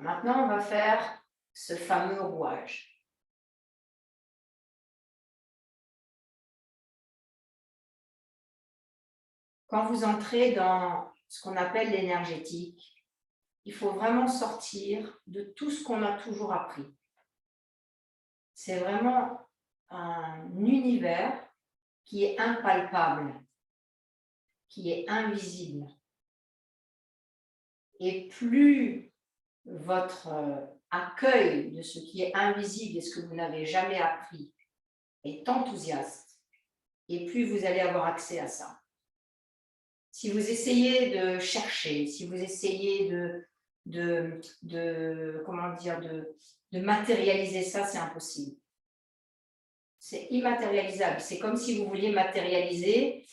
Maintenant, on va faire ce fameux rouage. Quand vous entrez dans ce qu'on appelle l'énergétique, il faut vraiment sortir de tout ce qu'on a toujours appris. C'est vraiment un univers qui est impalpable, qui est invisible. Et plus votre accueil de ce qui est invisible et ce que vous n'avez jamais appris est enthousiaste, et plus vous allez avoir accès à ça. Si vous essayez de chercher, si vous essayez de matérialiser ça, c'est impossible. C'est immatérialisable. C'est comme si vous vouliez matérialiser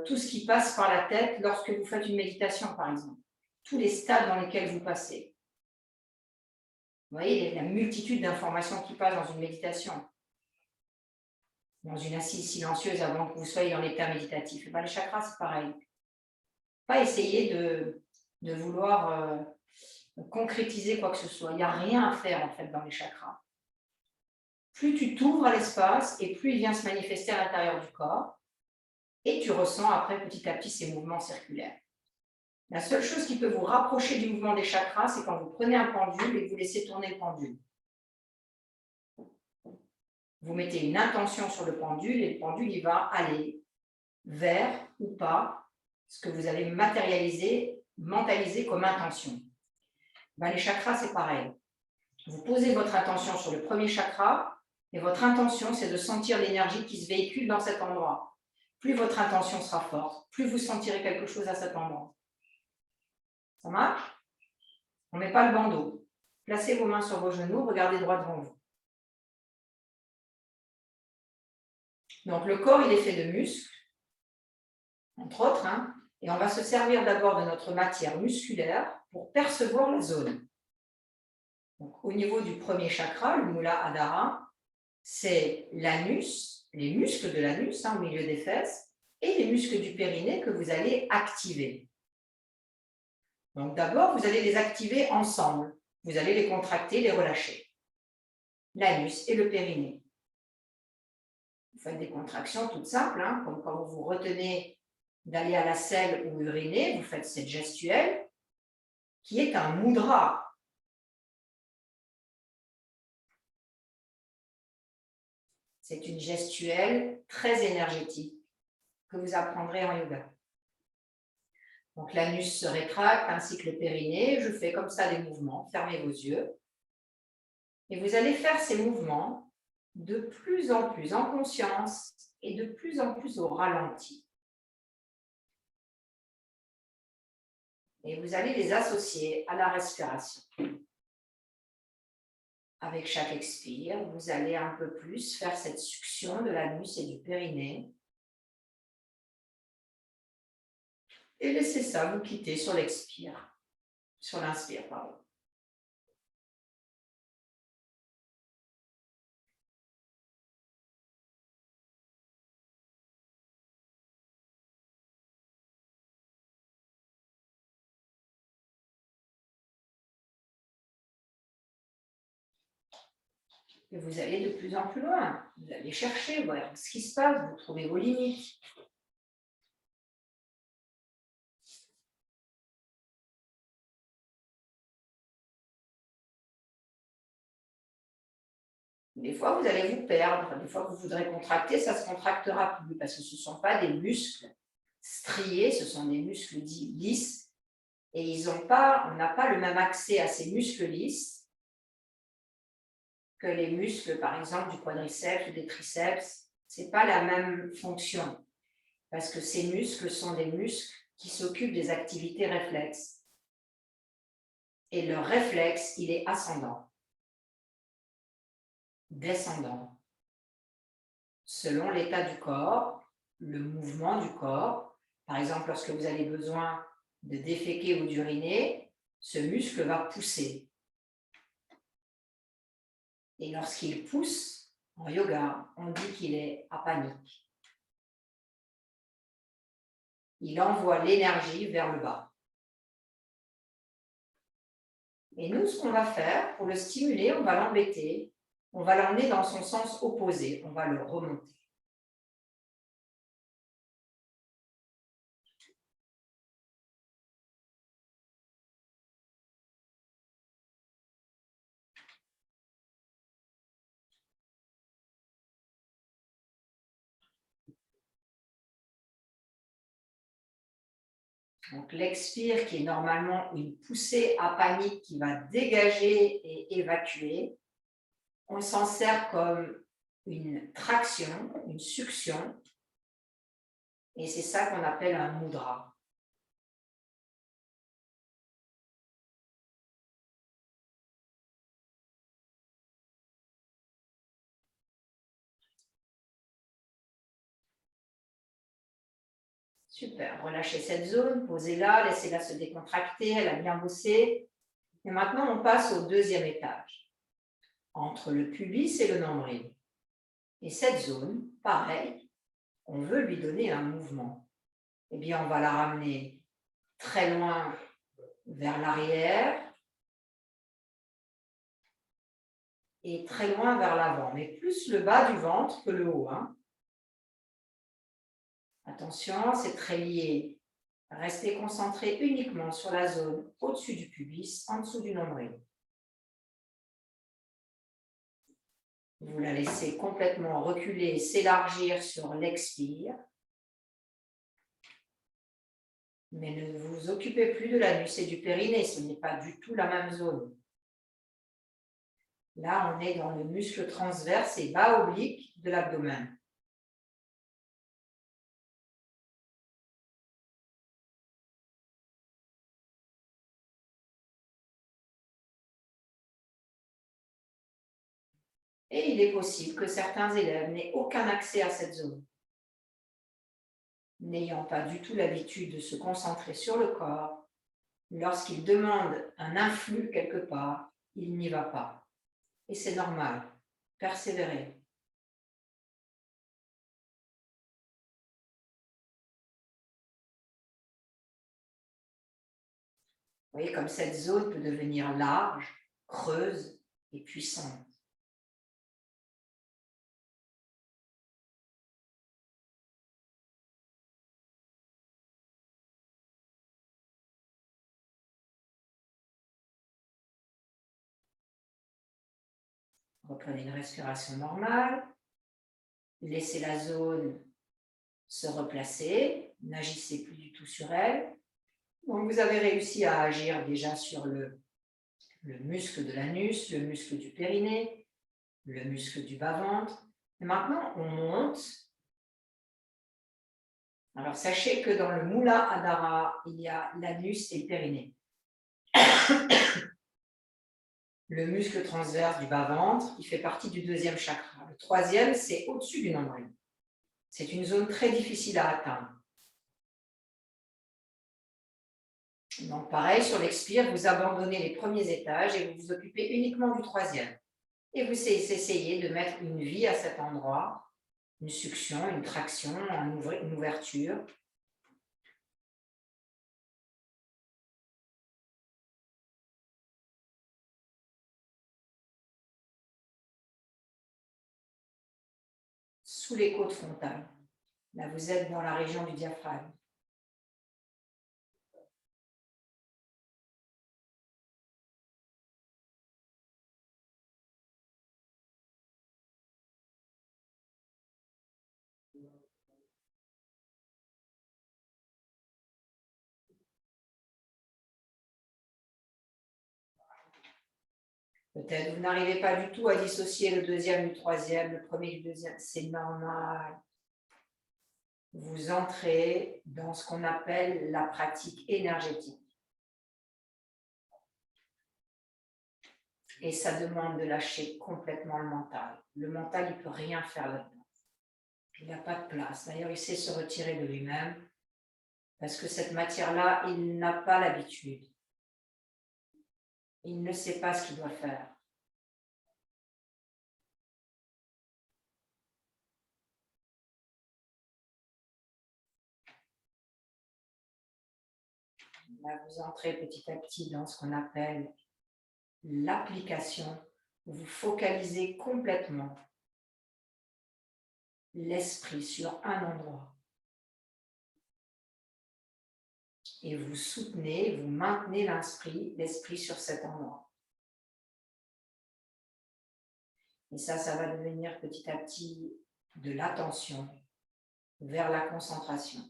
tout ce qui passe par la tête lorsque vous faites une méditation, par exemple. Tous les stades dans lesquels vous passez. Vous voyez, la multitude d'informations qui passent dans une méditation, dans une assise silencieuse avant que vous soyez dans l'état méditatif. Et bien, les chakras, c'est pareil. Pas essayer de vouloir concrétiser quoi que ce soit. Il n'y a rien à faire, en fait, dans les chakras. Plus tu t'ouvres à l'espace et plus il vient se manifester à l'intérieur du corps, et tu ressens après petit à petit ces mouvements circulaires. La seule chose qui peut vous rapprocher du mouvement des chakras, c'est quand vous prenez un pendule et que vous laissez tourner le pendule. Vous mettez une intention sur le pendule et le pendule, il va aller vers ou pas ce que vous avez matérialisé, mentalisé comme intention. Ben, les chakras, c'est pareil. Vous posez votre intention sur le premier chakra et votre intention, c'est de sentir l'énergie qui se véhicule dans cet endroit. Plus votre intention sera forte, plus vous sentirez quelque chose à cet endroit. Ça marche? On ne met pas le bandeau. Placez vos mains sur vos genoux, regardez droit devant vous. Donc, le corps, il est fait de muscles, entre autres, hein, et on va se servir d'abord de notre matière musculaire pour percevoir la zone. Donc, au niveau du premier chakra, le Mooladhara, c'est l'anus, les muscles de l'anus, au milieu des fesses, et les muscles du périnée que vous allez activer. Donc, d'abord, vous allez les activer ensemble. Vous allez les contracter, les relâcher. L'anus et le périnée. Vous faites des contractions toutes simples, comme quand vous vous retenez d'aller à la selle ou uriner, vous faites cette gestuelle qui est un mudra. C'est une gestuelle très énergétique que vous apprendrez en yoga. Donc l'anus se rétracte ainsi que le périnée. Je fais comme ça des mouvements. Fermez vos yeux. Et vous allez faire ces mouvements de plus en plus en conscience et de plus en plus au ralenti. Et vous allez les associer à la respiration. Avec chaque expire, vous allez un peu plus faire cette succion de l'anus et du périnée. Et laissez ça vous quitter sur l'expire. Sur l'inspire, pardon. Et vous allez de plus en plus loin. Vous allez chercher, voir ce qui se passe, vous trouvez vos limites. Des fois, vous allez vous perdre. Des fois, vous voudrez contracter, ça ne se contractera plus parce que ce ne sont pas des muscles striés, ce sont des muscles dits lisses. Et on n'a pas le même accès à ces muscles lisses que les muscles, par exemple, du quadriceps ou des triceps. Ce n'est pas la même fonction parce que ces muscles sont des muscles qui s'occupent des activités réflexes. Et leur réflexe, il est ascendant, descendant. Selon l'état du corps, le mouvement du corps, par exemple, lorsque vous avez besoin de déféquer ou d'uriner, ce muscle va pousser. Et lorsqu'il pousse, en yoga, on dit qu'il est apanique. Il envoie l'énergie vers le bas. Et nous, ce qu'on va faire, pour le stimuler, on va l'embêter, on va l'emmener dans son sens opposé, on va le remonter. Donc l'expire qui est normalement une poussée apanique qui va dégager et évacuer, on s'en sert comme une traction, une succion, et c'est ça qu'on appelle un mudra. Super, relâchez cette zone, posez-la, laissez-la se décontracter, elle a bien bossé. Et maintenant, on passe au deuxième étage, entre le pubis et le nombril. Et cette zone, pareil, on veut lui donner un mouvement. Eh bien, on va la ramener très loin vers l'arrière et très loin vers l'avant, mais plus le bas du ventre que le haut. Hein. Attention, c'est très lié. Restez concentré uniquement sur la zone au-dessus du pubis, en dessous du nombril. Vous la laissez complètement reculer et s'élargir sur l'expire. Mais ne vous occupez plus de l'anus et du périnée, ce n'est pas du tout la même zone. Là, on est dans le muscle transverse et bas oblique de l'abdomen. Et il est possible que certains élèves n'aient aucun accès à cette zone. N'ayant pas du tout l'habitude de se concentrer sur le corps, lorsqu'ils demandent un influx quelque part, il n'y va pas. Et c'est normal. Persévérez. Vous voyez comme cette zone peut devenir large, creuse et puissante. Reprenez une respiration normale. Laissez la zone se replacer. N'agissez plus du tout sur elle. Donc, vous avez réussi à agir déjà sur le muscle de l'anus, le muscle du périnée, le muscle du bas-ventre. Et maintenant, on monte. Alors, sachez que dans le Mula Adhara, il y a l'anus et le périnée. Le muscle transverse du bas-ventre, qui fait partie du deuxième chakra. Le troisième, c'est au-dessus du nombril. C'est une zone très difficile à atteindre. Donc, pareil, sur l'expire, vous abandonnez les premiers étages et vous vous occupez uniquement du troisième. Et vous essayez de mettre une vie à cet endroit, une succion, une traction, une ouverture. Sous les côtes frontales. Là, vous êtes dans la région du diaphragme. Peut-être vous n'arrivez pas du tout à dissocier le deuxième du troisième, le premier du deuxième. C'est normal. Vous entrez dans ce qu'on appelle la pratique énergétique. Et ça demande de lâcher complètement le mental. Le mental, il ne peut rien faire là-dedans. Il n'a pas de place. D'ailleurs, il sait se retirer de lui-même parce que cette matière-là, il n'a pas l'habitude. Il ne sait pas ce qu'il doit faire. Là, vous entrez petit à petit dans ce qu'on appelle l'application, vous focalisez complètement l'esprit sur un endroit. Et vous soutenez, vous maintenez l'esprit sur cet endroit. Et ça va devenir petit à petit de l'attention vers la concentration.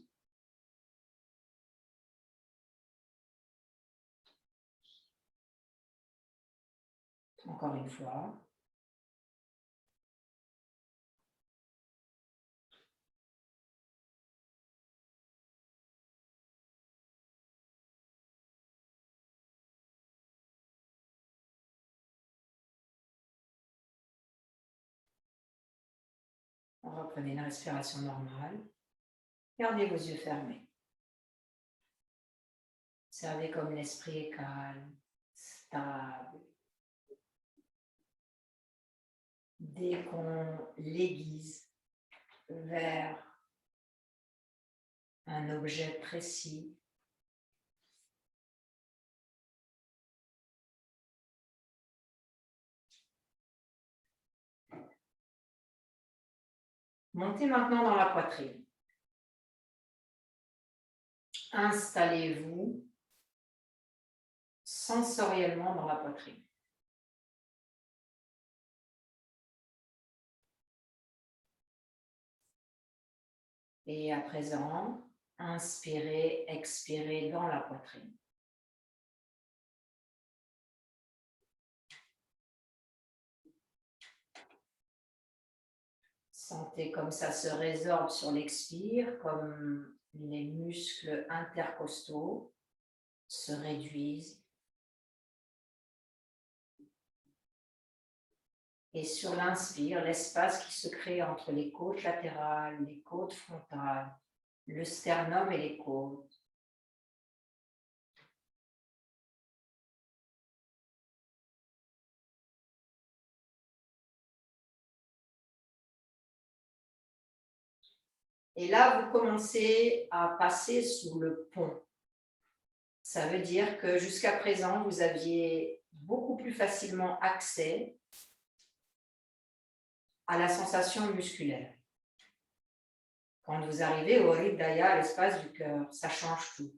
Encore une fois. Reprenez une respiration normale. Gardez vos yeux fermés. Observez comme l'esprit est calme, stable. Dès qu'on l'aiguise vers un objet précis, montez maintenant dans la poitrine. Installez-vous sensoriellement dans la poitrine. Et à présent, inspirez, expirez dans la poitrine. Sentez comme ça se résorbe sur l'expire, comme les muscles intercostaux se réduisent. Et sur l'inspire, l'espace qui se crée entre les côtes latérales, les côtes frontales, le sternum et les côtes. Et là, vous commencez à passer sous le pont. Ça veut dire que jusqu'à présent, vous aviez beaucoup plus facilement accès à la sensation musculaire. Quand vous arrivez au Hridaya, l'espace du cœur, ça change tout.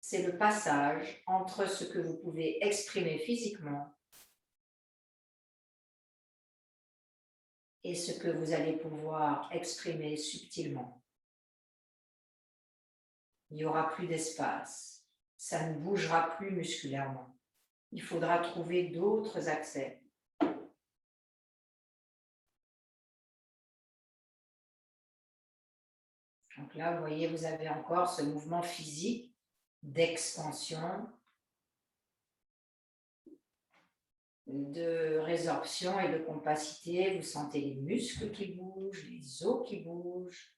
C'est le passage entre ce que vous pouvez exprimer physiquement et ce que vous allez pouvoir exprimer subtilement. Il n'y aura plus d'espace, ça ne bougera plus musculairement. Il faudra trouver d'autres accès. Donc là, vous voyez, vous avez encore ce mouvement physique d'expansion, de résorption et de compacité. Vous sentez les muscles qui bougent, les os qui bougent.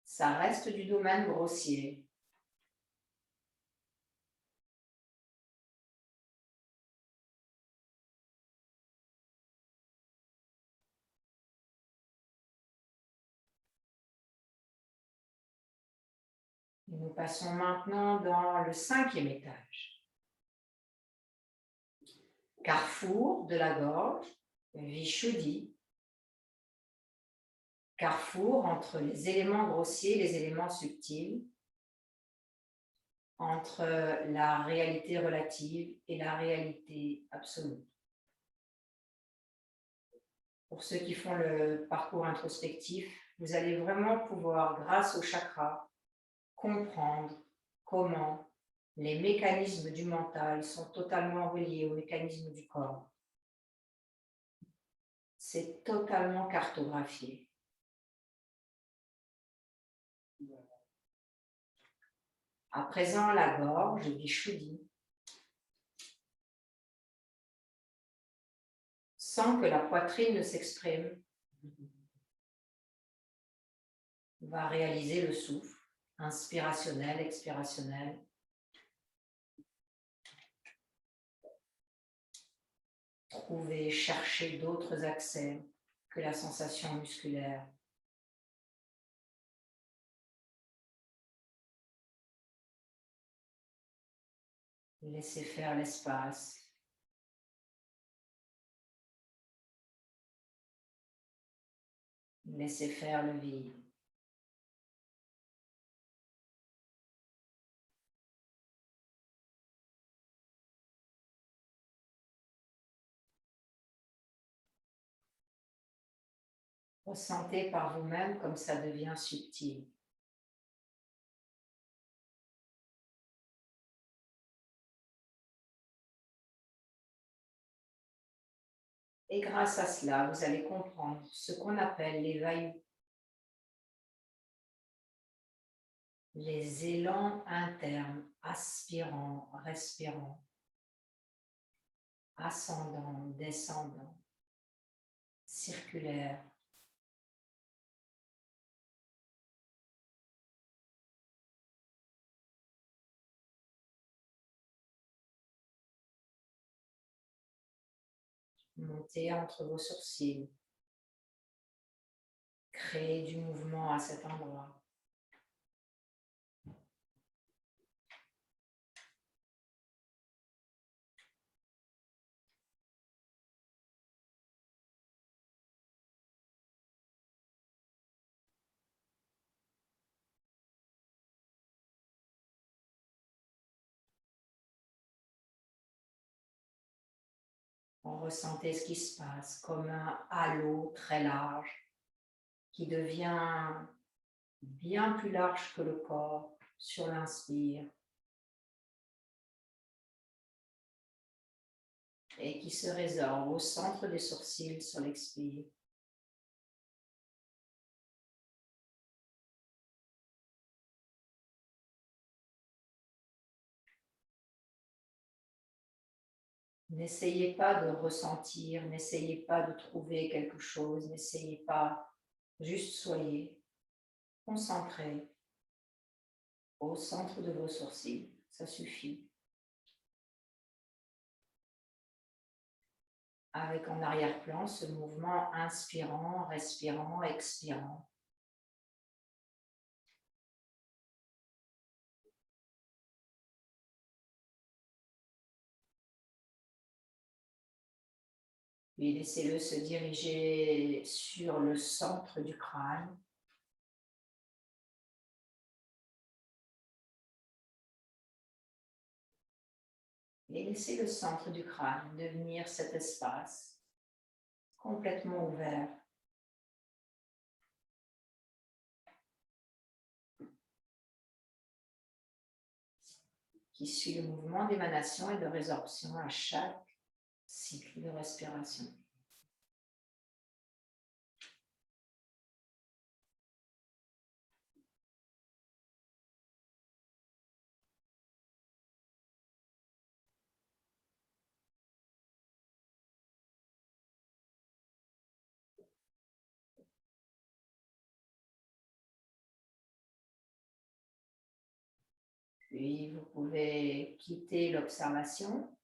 Ça reste du domaine grossier. Et nous passons maintenant dans le 5e étage. Carrefour de la gorge, Vishuddhi. Carrefour entre les éléments grossiers et les éléments subtils, entre la réalité relative et la réalité absolue. Pour ceux qui font le parcours introspectif, vous allez vraiment pouvoir, grâce au chakra, comprendre comment les mécanismes du mental sont totalement reliés aux mécanismes du corps. C'est totalement cartographié. À présent, la gorge, Vishuddhi, sans que la poitrine ne s'exprime, va réaliser le souffle, inspirationnel, expirationnel. Trouver, chercher d'autres accès que la sensation musculaire. Laissez faire l'espace. Laissez faire le vide. Ressentez par vous-même comme ça devient subtil. Et grâce à cela, vous allez comprendre ce qu'on appelle les vailloux, les élans internes, aspirants, respirants, ascendants, descendants, circulaires. Montez entre vos sourcils. Créez du mouvement à cet endroit. Ressentez ce qui se passe comme un halo très large qui devient bien plus large que le corps sur l'inspire et qui se résorbe au centre des sourcils sur l'expire. N'essayez pas de ressentir, n'essayez pas de trouver quelque chose, n'essayez pas, juste soyez concentrés au centre de vos sourcils, ça suffit. Avec en arrière-plan ce mouvement inspirant, respirant, expirant. Puis laissez-le se diriger sur le centre du crâne. Et laissez le centre du crâne devenir cet espace complètement ouvert. Qui suit le mouvement d'émanation et de résorption à chaque cycle de respiration. Puis vous pouvez quitter l'observation,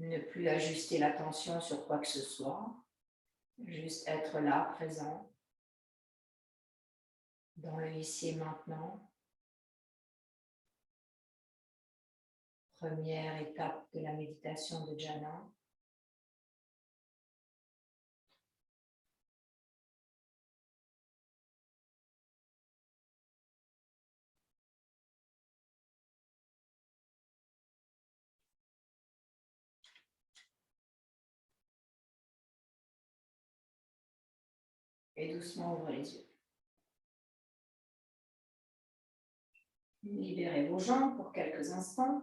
ne plus ajuster l'attention sur quoi que ce soit, juste être là, présent, dans le ici et maintenant. Première étape de la méditation de Jhana. Et doucement ouvrez les yeux. Libérez vos jambes pour quelques instants.